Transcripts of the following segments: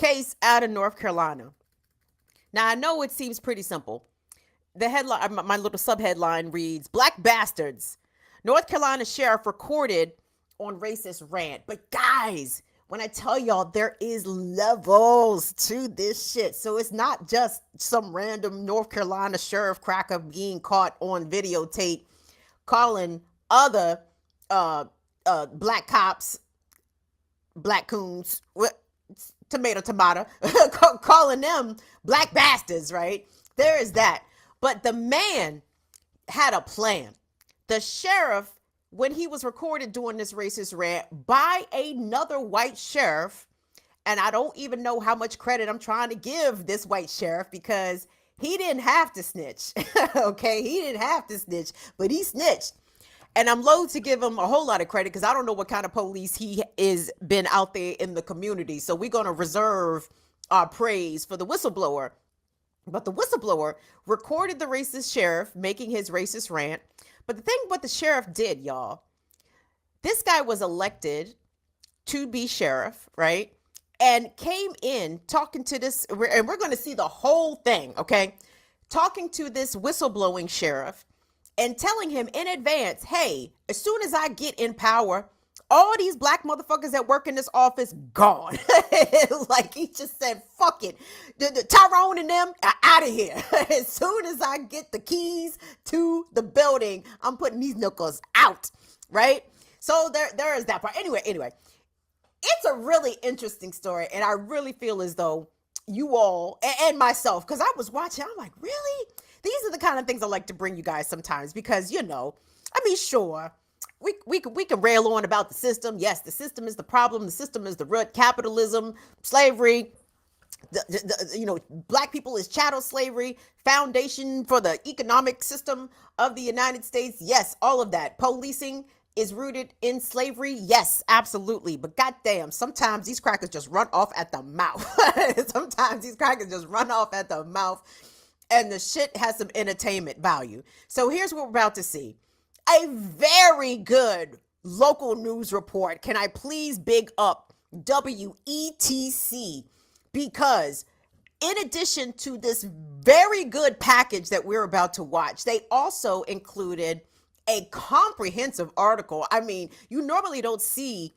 case out of North Carolina. Now, I know it seems pretty simple. The headline, my little subheadline reads, Black Bastards. North Carolina sheriff recorded on racist rant. But guys, when I tell y'all, there is levels to this shit. So it's not just some random North Carolina sheriff cracker being caught on videotape calling other black cops, black coons, tomato, calling them black bastards, right? There is that. But the man had a plan. The sheriff, when he was recorded doing this racist rant by another white sheriff, and I don't even know how much credit I'm trying to give this white sheriff because he didn't have to snitch. Okay, he didn't have to snitch, but he snitched. And I'm loath to give him a whole lot of credit because I don't know what kind of police he is been out there in the community. So we're going to reserve our praise for the whistleblower. But the whistleblower recorded the racist sheriff making his racist rant. But the thing what the sheriff did, y'all, this guy was elected to be sheriff, right? And came in talking to this, and we're going to see the whole thing, okay? Talking to this whistleblowing sheriff and telling him in advance, hey, as soon as I get in power, all these black motherfuckers that work in this office, gone. Like he just said, fuck it. The Tyrone and them are out of here. As soon as I get the keys to the building, I'm putting these knuckles out, right? So there is that part. Anyway, it's a really interesting story. And I really feel as though you all, and myself, because I was watching, I'm like, really? These are the kind of things I like to bring you guys sometimes because, you know, I mean, sure, we can rail on about the system. Yes, the system is the problem. The system is the root. Capitalism, slavery, you know, black people is chattel slavery, foundation for the economic system of the United States. Yes, all of that. Policing is rooted in slavery. Yes, absolutely. But goddamn, sometimes these crackers just run off at the mouth. Sometimes these crackers just run off at the mouth. And the shit has some entertainment value. So here's what we're about to see. A very good local news report. Can I please big up WETC? Because in addition to this very good package that we're about to watch, they also included a comprehensive article. I mean, you normally don't see,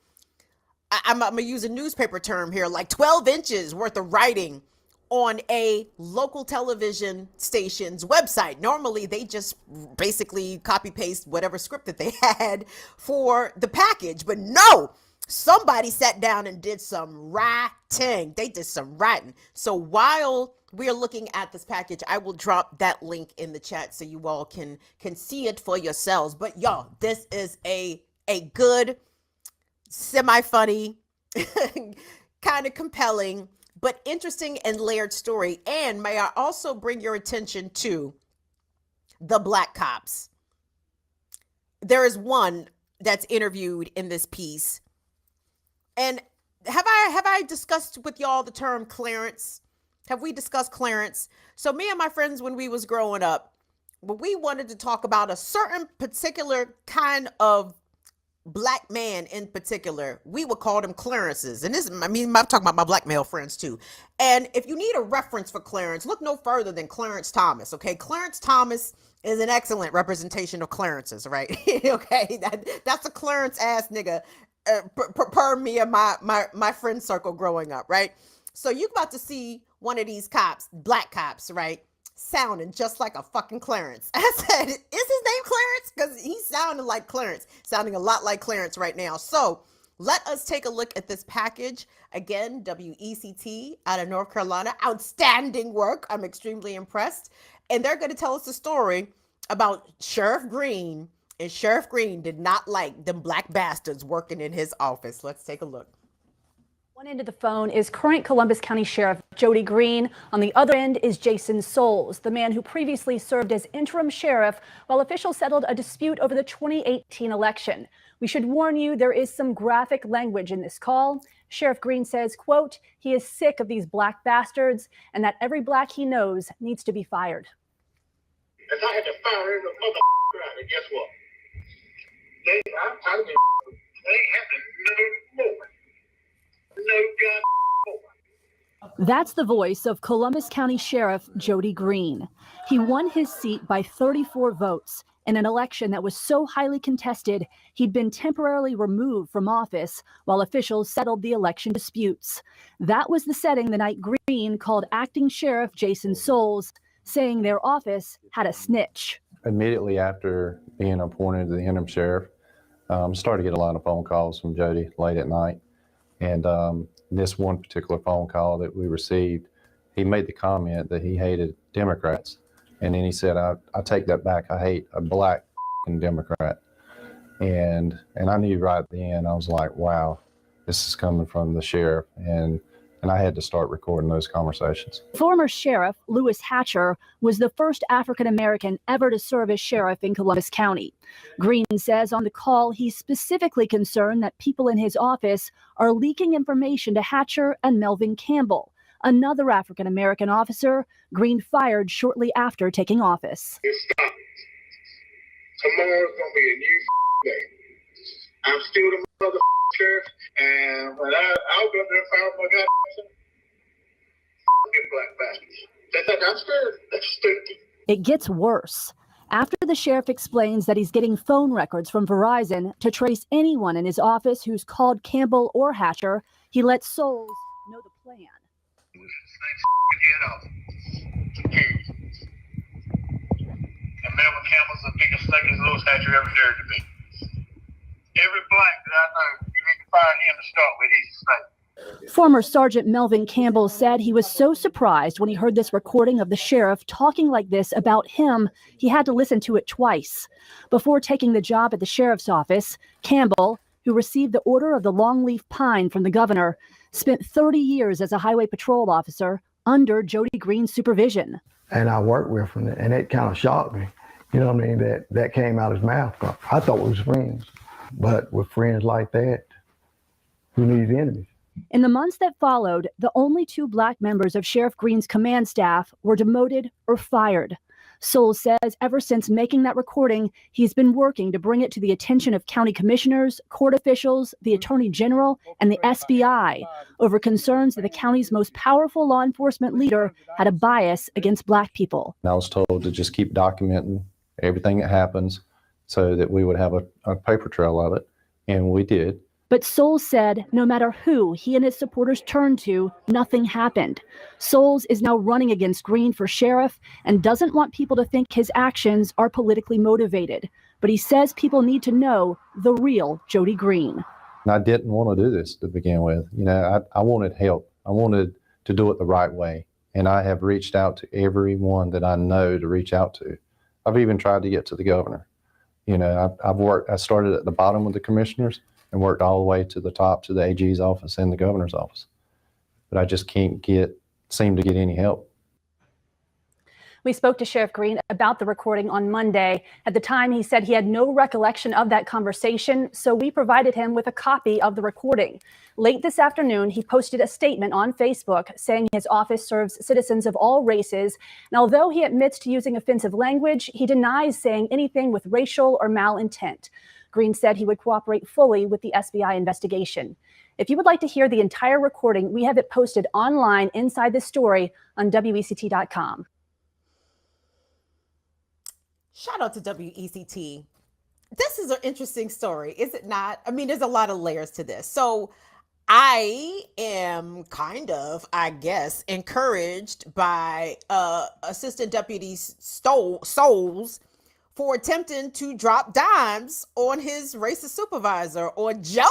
I'm going to use a newspaper term here, like 12 inches worth of writing on a local television station's website. Normally, they just basically copy paste whatever script that they had for the package. But no, somebody sat down and did some writing. They did some writing. So while we're looking at this package, I will drop that link in the chat so you all can see it for yourselves. But y'all, this is a good, semi-funny, kind of compelling, but interesting and layered story. And may I also bring your attention to the black cops. There is one that's interviewed in this piece. And have I discussed with y'all the term clearance? Have we discussed clearance? So me and my friends, when we was growing up, when we wanted to talk about a certain particular kind of black man in particular, we would call them clearances. And this, I mean, I'm talking about my black male friends too. And if you need a reference for Clarence, look no further than Clarence Thomas. Okay, Clarence Thomas is an excellent representation of clearances, right? Okay, that's a Clarence ass nigga per me and my friend circle growing up, right? So you about to see one of these cops, black cops, right? Sounding just like a fucking Clarence. I said, is his name Clarence? Because he sounded like Clarence, sounding a lot like Clarence right now. So let us take a look at this package. Again, WECT out of North Carolina. Outstanding work. I'm extremely impressed. And they're going to tell us the story about Sheriff Greene. And Sheriff Greene did not like them black bastards working in his office. Let's take a look. One end of the phone is current Columbus County Sheriff Jody Greene. On the other end is Jason Souls, the man who previously served as interim sheriff while officials settled a dispute over the 2018 election. We should warn you, there is some graphic language in this call. Sheriff Greene says, quote, he is sick of these black bastards and that every black he knows needs to be fired. If I had to fire the motherfucker out, and guess what? I'm tired of it. They ain't happening no more. No God more. That's the voice of Columbus County Sheriff Jody Greene. He won his seat by 34 votes in an election that was so highly contested, he'd been temporarily removed from office while officials settled the election disputes. That was the setting the night Greene called acting Sheriff Jason Souls, saying their office had a snitch. Immediately after being appointed the interim sheriff, started to get a lot of phone calls from Jody late at night. And this one particular phone call that we received, he made the comment that he hated Democrats. And then he said, I take that back. I hate a black Democrat. And I knew right then, I was like, wow, this is coming from the sheriff. And I had to start recording those conversations. Former Sheriff Lewis Hatcher was the first African-American ever to serve as sheriff in Columbus County. Greene says on the call he's specifically concerned that people in his office are leaking information to Hatcher and Melvin Campbell, another African-American officer Greene fired shortly after taking office. It's stopped. Tomorrow's gonna be a new day. I'm still the mother sheriff, and when I'll go there and fire my goddamn black bastards. I'm scared. That's stupid. It gets worse. After the sheriff explains that he's getting phone records from Verizon to trace anyone in his office who's called Campbell or Hatcher, he lets Souls know the plan. And Melvin Campbell's the biggest snake as Lewis Hatcher ever dared to be. Every black that I know, you need to fire him to start with. He's a snake. Former Sergeant Melvin Campbell said he was so surprised when he heard this recording of the sheriff talking like this about him, he had to listen to it twice. Before taking the job at the sheriff's office, Campbell, who received the Order of the Longleaf Pine from the governor, spent 30 years as a highway patrol officer under Jody Greene's supervision. And I worked with him, and it kind of shocked me. You know what I mean? That came out of his mouth. I thought we was friends. But with friends like that, who needs enemies? In the months that followed, the only two black members of Sheriff Greene's command staff were demoted or fired. Souls says ever since making that recording, he's been working to bring it to the attention of county commissioners, court officials, the attorney general, and the SBI over concerns that the county's most powerful law enforcement leader had a bias against black people. And I was told to just keep documenting everything that happens so that we would have a paper trail of it, and we did. But Souls said no matter who he and his supporters turned to, nothing happened. Souls is now running against Greene for sheriff and doesn't want people to think his actions are politically motivated. But he says people need to know the real Jody Greene. And I didn't want to do this to begin with. You know, I wanted help. I wanted to do it the right way. And I have reached out to everyone that I know to reach out to. I've even tried to get to the governor. You know, I started at the bottom with the commissioners and worked all the way to the top, to the AG's office and the governor's office. But I just can't seem to get any help. We spoke to Sheriff Greene about the recording on Monday. At the time, he said he had no recollection of that conversation, so we provided him with a copy of the recording. Late this afternoon, he posted a statement on Facebook saying his office serves citizens of all races. And although he admits to using offensive language, he denies saying anything with racial or malintent. Greene said he would cooperate fully with the SBI investigation. If you would like to hear the entire recording, we have it posted online inside this story on WECT.com. Shout out to WECT. This is an interesting story, is it not? I mean, there's a lot of layers to this. So I am kind of, I guess, encouraged by Assistant Deputy Souls for attempting to drop dimes on his racist supervisor, on Jody.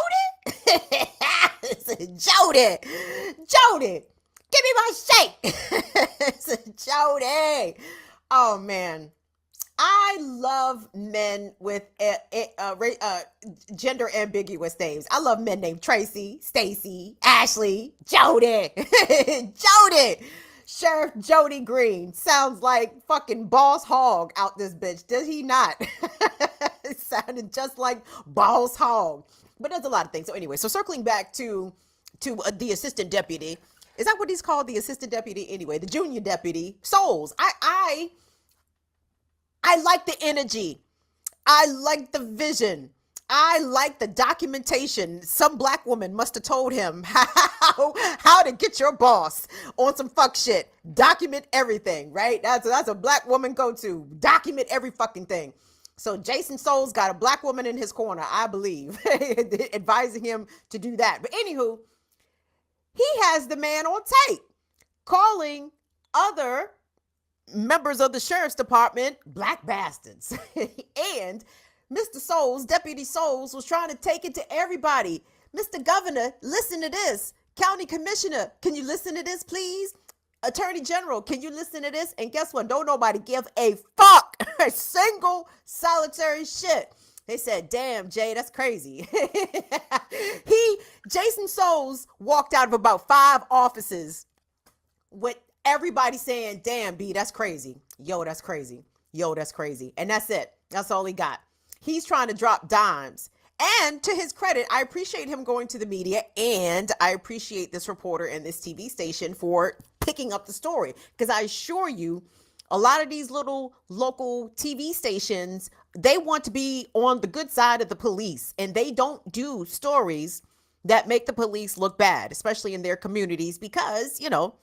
Jody, give me my shake. Jody. Oh, man. I love men with gender ambiguous names. I love men named Tracy, Stacy, Ashley, Jody. Jody. Sheriff Jody Greene sounds like fucking Boss Hogg out this bitch. Does he not? It sounded just like Boss Hogg. But there's a lot of things. So anyway, so circling back to the assistant deputy. Is that what he's called? The assistant deputy? Anyway, the junior deputy. Souls. I like the energy. I like the vision. I like the documentation. Some black woman must have told him how to get your boss on some fuck shit. Document everything, right? That's a black woman go-to. Document every fucking thing. So Jason Souls got a black woman in his corner, I believe, advising him to do that. But anywho, he has the man on tape calling other members of the sheriff's department black bastards. And Mr. Souls, Deputy Souls, was trying to take it to everybody. Mr. Governor, listen to this. County Commissioner, can you listen to this, please? Attorney General, can you listen to this? And guess what? Don't nobody give a fuck. A single solitary shit. They said, damn, Jay, that's crazy. Jason Souls walked out of about 5 offices with everybody saying, damn, B, that's crazy. Yo, that's crazy. Yo, that's crazy. And that's it. That's all he got. He's trying to drop dimes. And to his credit, I appreciate him going to the media, and I appreciate this reporter and this TV station for picking up the story. Because I assure you, a lot of these little local TV stations, they want to be on the good side of the police, and they don't do stories that make the police look bad, especially in their communities, because, you know,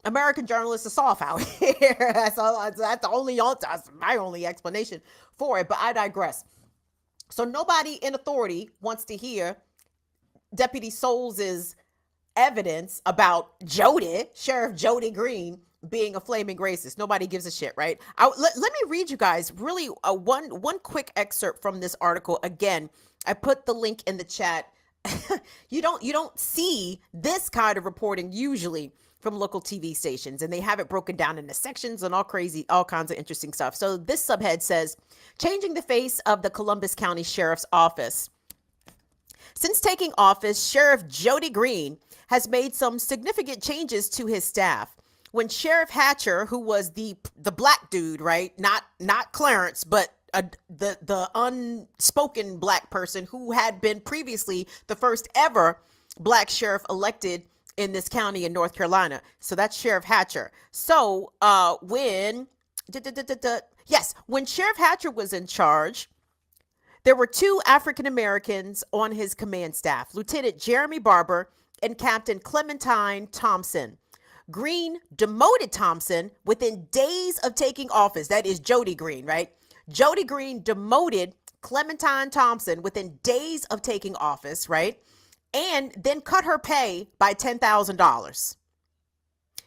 American journalists are soft out here. That's my only explanation for it, but I digress. So nobody in authority wants to hear Deputy Souls' evidence about Sheriff Jody Greene, being a flaming racist. Nobody gives a shit, right? Let me read you guys really one quick excerpt from this article. Again, I put the link in the chat. You don't see this kind of reporting usually from local TV stations, and they have it broken down into sections and all kinds of interesting stuff. So this subhead says, changing the face of the Columbus County Sheriff's Office. Since taking office, Sheriff Jody Greene has made some significant changes to his staff. When Sheriff Hatcher, who was the black dude, right? Not Clarence, but the unspoken black person who had been previously the first ever black sheriff elected in this county in North Carolina. So that's Sheriff Hatcher. So when Sheriff Hatcher was in charge, there were 2 African Americans on his command staff, Lieutenant Jeremy Barber and Captain Clementine Thompson. Greene demoted Thompson within days of taking office. That is Jody Greene, right? Jody Greene demoted Clementine Thompson within days of taking office, right? And then cut her pay by $10,000.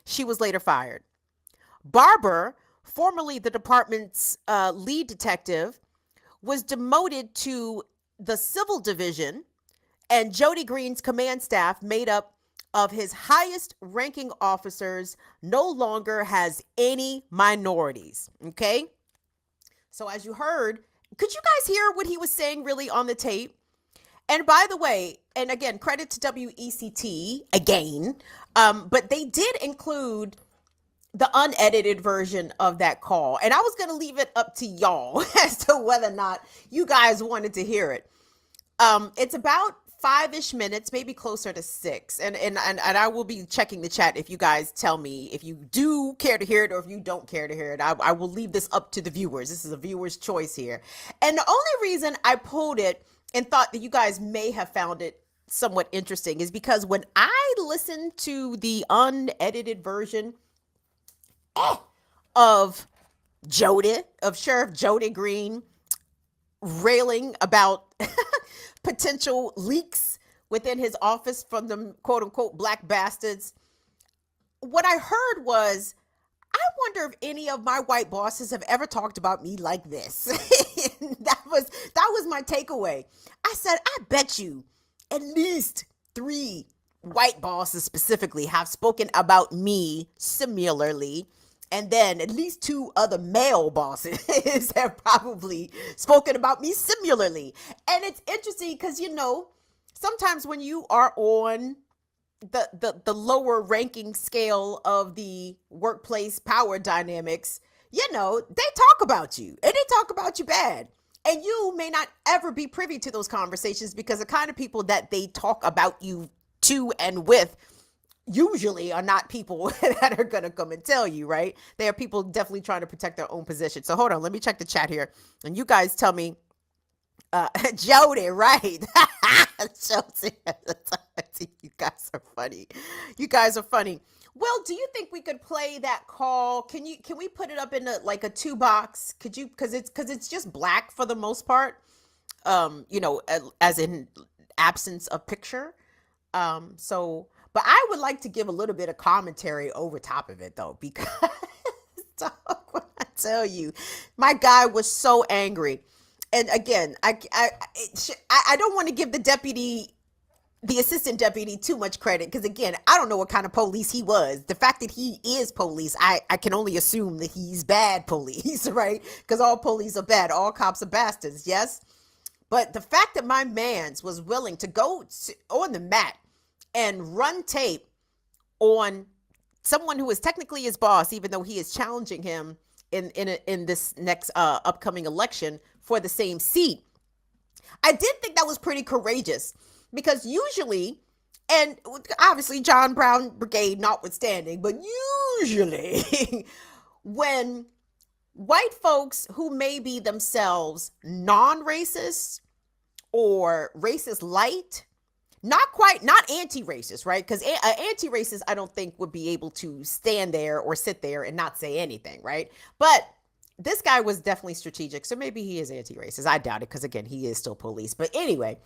She was later fired. Barber, formerly the department's lead detective, was demoted to the civil division, and Jody Greene's command staff, made up of his highest ranking officers, no longer has any minorities. Okay? So as you heard, could you guys hear what he was saying really on the tape? And by the way, and again, credit to WECT again, but they did include the unedited version of that call. And I was going to leave it up to y'all as to whether or not you guys wanted to hear it. It's about 5-ish minutes, maybe closer to 6. And I will be checking the chat if you guys tell me if you do care to hear it or if you don't care to hear it. I will leave this up to the viewers. This is a viewer's choice here. And the only reason I pulled it and thought that you guys may have found it somewhat interesting is because when I listened to the unedited version of Sheriff Jody Greene railing about potential leaks within his office from the quote unquote black bastards, what I heard was, I wonder if any of my white bosses have ever talked about me like this. That was my takeaway. I said, I bet you at least 3 white bosses specifically have spoken about me similarly. And then at least 2 other male bosses have probably spoken about me similarly. And it's interesting because, you know, sometimes when you are on the lower ranking scale of the workplace power dynamics, you know, they talk about you and they talk about you bad. And you may not ever be privy to those conversations because the kind of people that they talk about you to and with usually are not people that are going to come and tell you, right? They are people definitely trying to protect their own position. So hold on, let me check the chat here. And you guys tell me Jody, right? Jody. You guys are funny. You guys are funny. Well, do you think we could play that call? Can we put it up in a 2-box? Could you, because it's just black for the most part. As in absence of picture. But I would like to give a little bit of commentary over top of it though, because dog, when I tell you, my guy was so angry. And again, I don't want to give the assistant deputy too much credit, because again, I don't know what kind of police he was. The fact that he is police, I can only assume that he's bad police, right? Because all police are bad, all cops are bastards, yes? But the fact that my mans was willing to go on the mat and run tape on someone who is technically his boss, even though he is challenging him in this next upcoming election for the same seat, I did think that was pretty courageous, because usually, and obviously John Brown Brigade notwithstanding, but usually when white folks who may be themselves non-racist or racist light, not anti-racist, right? Because anti-racist, I don't think would be able to stand there or sit there and not say anything, right? But this guy was definitely strategic, so maybe he is anti-racist. I doubt it, because again, he is still police. But anyway,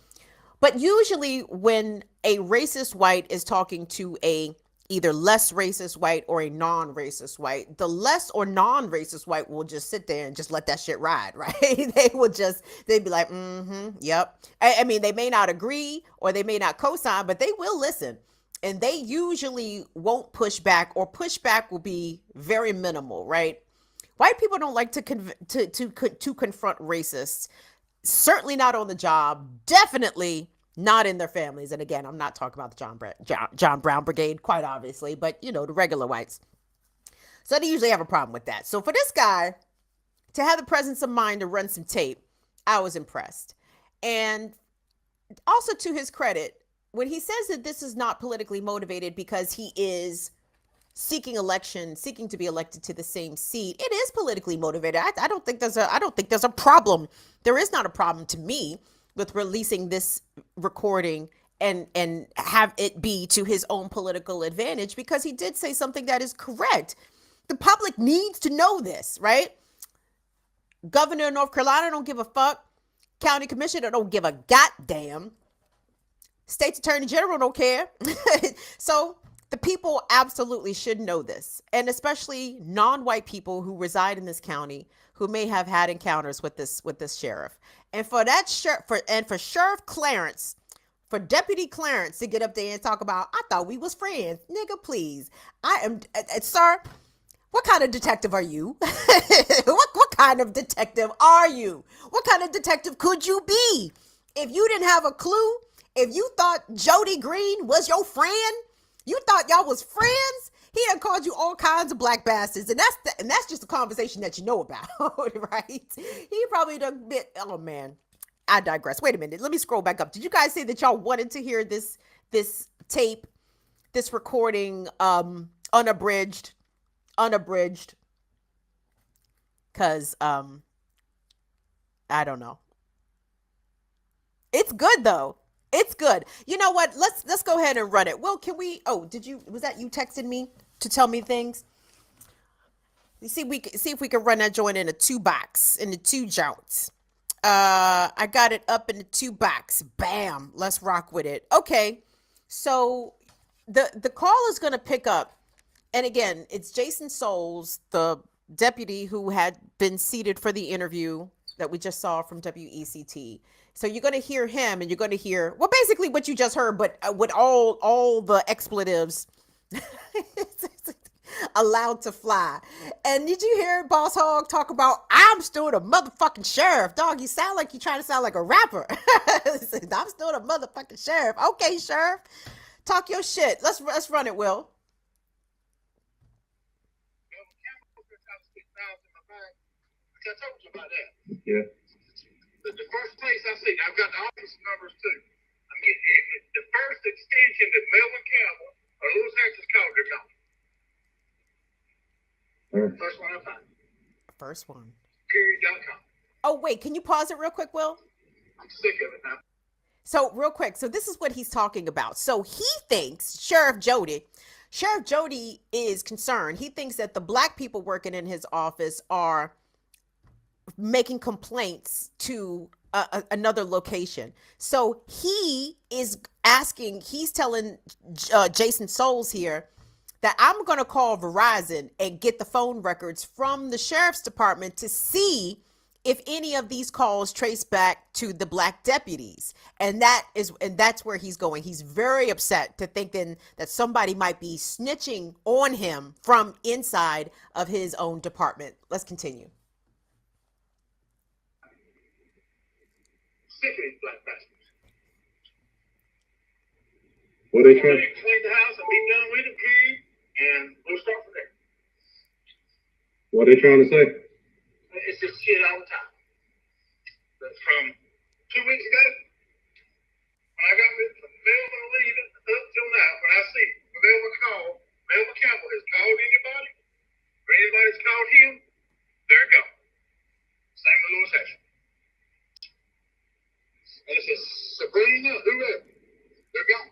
but usually when a racist white is talking to a either less racist white or a non-racist white, the less or non-racist white will just sit there and just let that shit ride, right? They'd be like, yep. I mean, they may not agree or they may not co-sign, but they will listen. And they usually won't push back, or pushback will be very minimal, right? White people don't like to confront racists. Certainly not on the job. Definitely not in their families. And again, I'm not talking about the John Brown Brigade, quite obviously, but the regular whites. So they usually have a problem with that. So for this guy to have the presence of mind to run some tape, I was impressed. And also, to his credit, when he says that this is not politically motivated because he is seeking to be elected to the same seat, it is politically motivated. I don't think there's a problem. There is not a problem to me with releasing this recording and have it be to his own political advantage, because he did say something that is correct. The public needs to know this, right? Governor of North Carolina don't give a fuck. County commissioner don't give a goddamn. State's attorney general don't care. So the people absolutely should know this, and especially non-white people who reside in this county who may have had encounters with this sheriff. And for Sheriff Clarence, for Deputy Clarence to get up there and talk about, I thought we was friends, nigga, please. I am, sir. What kind of detective are you? what kind of detective are you? What kind of detective could you be if you didn't have a clue? If you thought Jody Greene was your friend, you thought y'all was friends, he had called you all kinds of black bastards, and that's just a conversation that you know about, right? He probably done bit. Oh man, I digress. Wait a minute, let me scroll back up. Did you guys say that y'all wanted to hear this tape, this recording, unabridged? Because I don't know. It's good though. It's good. You know what? Let's go ahead and run it. Well, can we? Oh, was that you texting me to tell me things? You see, if we can run that joint in a 2-box, in the 2 joints. I got it up in the 2-box. Bam. Let's rock with it. Okay. So the call is going to pick up, and again, it's Jason Souls, the deputy who had been seated for the interview that we just saw from WECT. So you're going to hear him, and you're going to hear, well, basically what you just heard, but with all the expletives allowed to fly. And did you hear Boss Hogg talk about, I'm still the motherfucking sheriff? Dog, you sound like you're trying to sound like a rapper. I'm still the motherfucking sheriff. Okay, sheriff, talk your shit. Let's run it, Will. I told you about that. Yeah. The first place I see, I've got the office numbers too. I mean, the first extension that Melvin Campbell or Louis Texas called their number. First one I find. First one. Period.com. Oh, wait, can you pause it real quick, Will? I'm sick of it now. So real quick, so this is what he's talking about. So he thinks Sheriff Jody is concerned. He thinks that the black people working in his office are making complaints to another location. So he is asking, he's telling Jason Souls here that I'm going to call Verizon and get the phone records from the sheriff's department to see if any of these calls trace back to the black deputies. And that's where he's going. He's very upset to thinking that somebody might be snitching on him from inside of his own department. Let's continue. Sick of these black bastards. What they trying? Clean the house and be done with it, period. And we'll start from there. What they trying to say? It's just shit all the time. But from 2 weeks ago, when I got from Melvin leaving up till now, when I see Melvin Campbell has called anybody, or anybody's called him, they're gone. Same with Louis Hession. And it's just Sabrina, whoever, they're gone.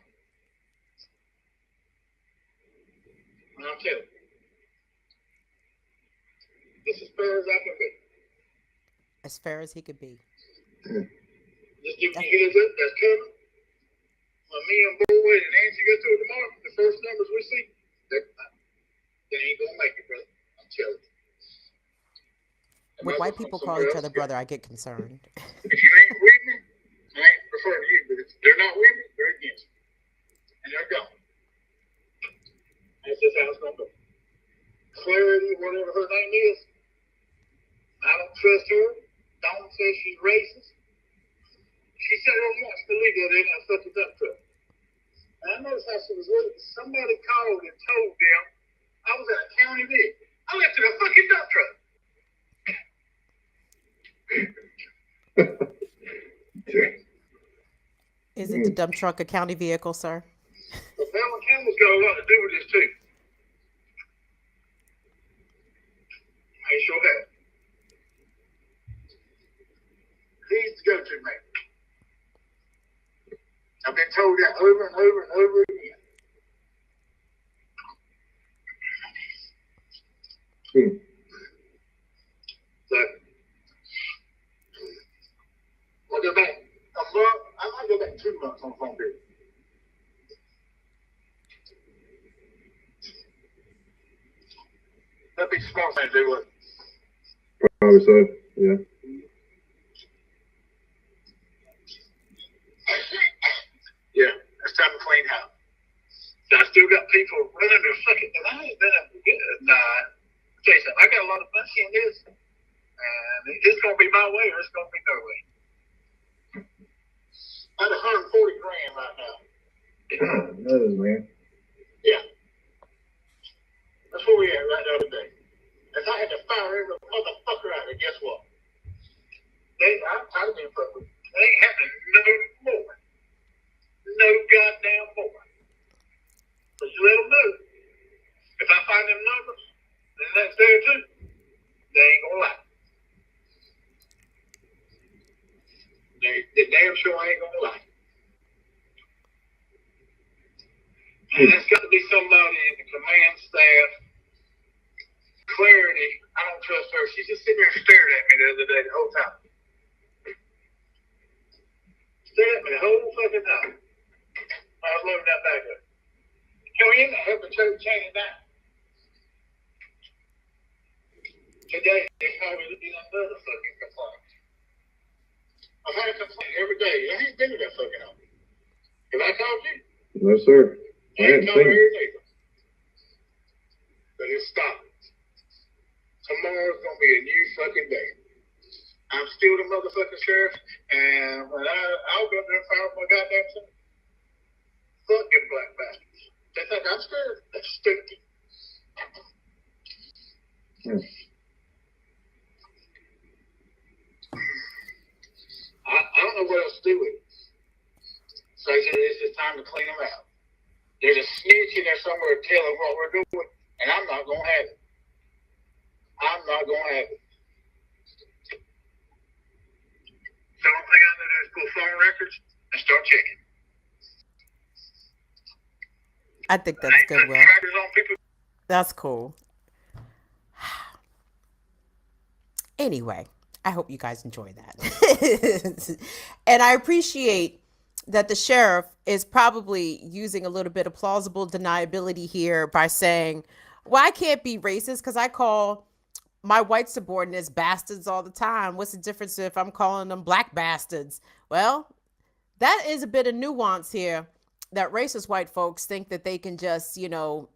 And I'll tell you, it's as fair as I can be. As fair as he could be. Just give me heads up, that's coming. When me and Boyd and Nancy go through it tomorrow, the first numbers we see, they ain't gonna make it, brother. I'm telling you. When white people call each other brother, I get concerned. If you ain't with me, I ain't referring to you, but if they're not with me, they're against me. And they're gone. That's just how it's gonna go. Clarity, whatever her name is, I don't trust her. Don't say she's racist. She said her once to leave in a fucking dump truck. And I noticed how she was with it. Somebody called and told them I was at a county vehicle. I left in a fucking dump truck. Isn't the dump truck a county vehicle, sir? But Melvin Campbell's got a lot to do with this too. I sure have. He's the go-to man. I've been told that over and over and over again. So, we'll go back a month. I might go back 2 months on phone bill. That'd be smart thing to do with. Probably so. Yeah. Yeah, it's time to clean house. So I still got people running their fucking, and I ain't been up good. Nah, I'll tell you something, I got a lot of money in this, and it's going to be my way or it's going to be no way. I'm at 140 grand right now. No, man. Yeah. That's where we at right now today. If I had to fire every motherfucker out there, guess what? I'm tired of being fucked with. They ain't happening no more. No goddamn more. So you let them know. If I find them numbers, then that's there too. They ain't gonna lie. They damn sure ain't gonna lie. And there's got to be somebody in the command staff. Clarity, I don't trust her. She just sitting there and stared at me the other day the whole time. Stared at me the whole fucking time. I was loading that back up. Can we end up helping Church change it down? Today, they probably would be another fucking complaint. I've had a complaint every day. I ain't been to that fucking office. Have I called you? No, sir. I I ain't haven't called seen her it. either. But it's stopping. Tomorrow's gonna be a new fucking day. I'm still the motherfucking sheriff, and when I'll go up there and fire my goddamn son. Fucking black bastards. They think I'm scared. That's stupid. I don't know what else to do with it. So I said, it's just time to clean them out. There's a snitch in there somewhere telling what we're doing, and I'm not gonna have it. I'm not gonna have it. The only thing I know to do is pull phone records and start checking. I think I that's ain't good, putting Will. trackers on people. That's cool. Anyway, I hope you guys enjoy that. And I appreciate that the sheriff is probably using a little bit of plausible deniability here by saying, well, I can't be racist because I call my white subordinates bastards all the time. What's the difference if I'm calling them black bastards? Well, that is a bit of nuance here, that racist white folks think that they can just, call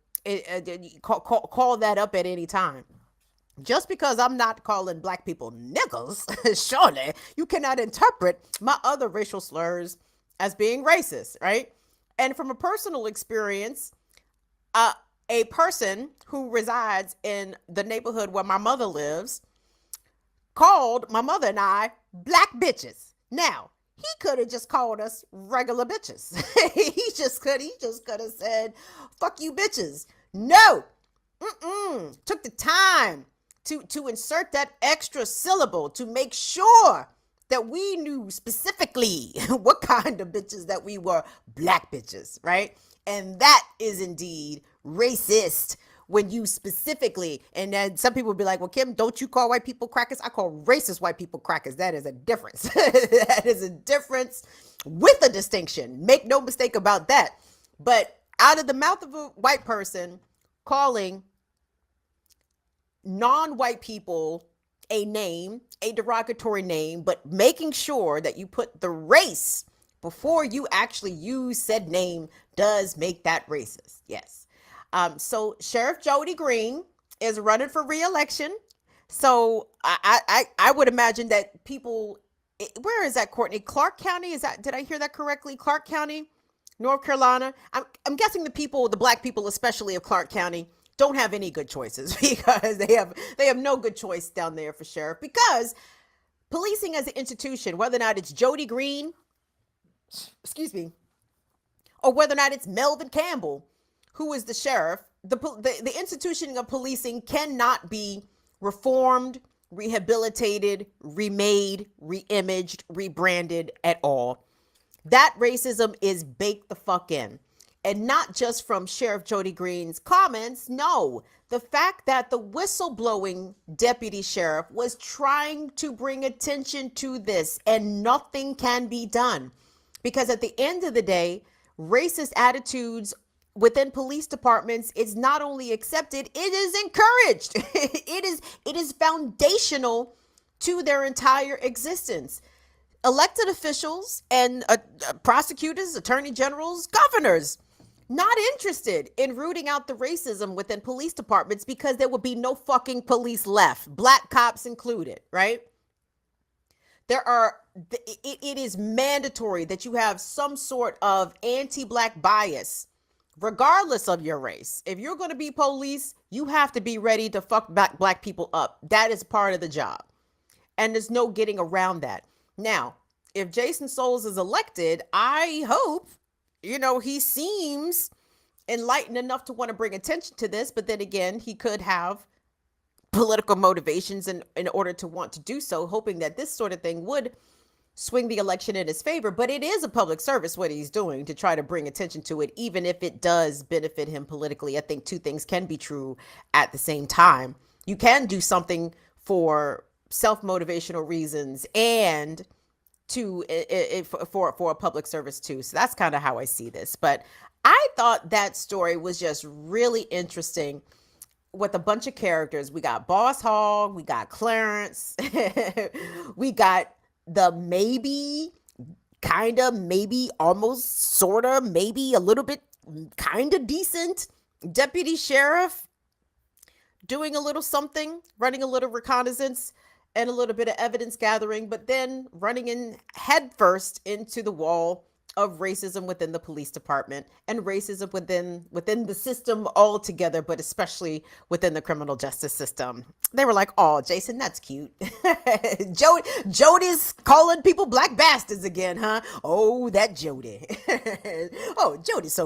that up at any time. Just because I'm not calling black people niggers, surely you cannot interpret my other racial slurs as being racist, right? And from a personal experience, a person who resides in the neighborhood where my mother lives called my mother and I black bitches. Now, he could have just called us regular bitches. he just could have said, fuck you bitches. No. Took the time to insert that extra syllable to make sure that we knew specifically what kind of bitches that we were, black bitches, right? And that is indeed racist when you specifically, and then some people would be like, well, Kim, don't you call white people crackers? I call racist white people crackers. That is a difference. That is a difference with a distinction. Make no mistake about that. But out of the mouth of a white person calling non-white people a name, a derogatory name, but making sure that you put the race before you actually use said name does make that racist. Yes. So Sheriff Jody Greene is running for re-election. So I would imagine that people, where is that, Courtney? Clark County? Is that, did I hear that correctly? Clark County, North Carolina. I'm guessing the black people, especially of Clark County, don't have any good choices, because they have no good choice down there for sheriff, because policing as an institution, whether or not it's Jody Greene, or whether or not it's Melvin Campbell, who is the sheriff, the institution of policing cannot be reformed, rehabilitated, remade, reimaged, rebranded at all. That racism is baked the fuck in. And not just from Sheriff Jody Greene's comments. No, the fact that the whistleblowing deputy sheriff was trying to bring attention to this, and nothing can be done. Because at the end of the day, racist attitudes within police departments is not only accepted, it is encouraged. It is foundational to their entire existence. Elected officials and prosecutors, attorney generals, governors, not interested in rooting out the racism within police departments, because there would be no fucking police left, black cops included, right? It is mandatory that you have some sort of anti-black bias, regardless of your race. If you're going to be police, you have to be ready to fuck black people up. That is part of the job. And there's no getting around that. Now, if Jason Souls is elected, I hope, he seems enlightened enough to want to bring attention to this, but then again, he could have political motivations in order to want to do so, hoping that this sort of thing would swing the election in his favor. But it is a public service what he's doing to try to bring attention to it, even if it does benefit him politically. I think two things can be true at the same time. You can do something for self-motivational reasons and for a public service too. So that's kind of how I see this. But I thought that story was just really interesting with a bunch of characters. We got Boss Hogg, we got Clarence, we got the maybe, kind of, maybe, almost, sort of, maybe a little bit, kind of decent deputy sheriff doing a little something, running a little reconnaissance and a little bit of evidence gathering, but then running in headfirst into the wall of racism within the police department and racism within the system altogether, but especially within the criminal justice system. They were like, oh, Jason, that's cute. Jody's calling people black bastards again, huh? Oh, that Jody. Oh, Jody's so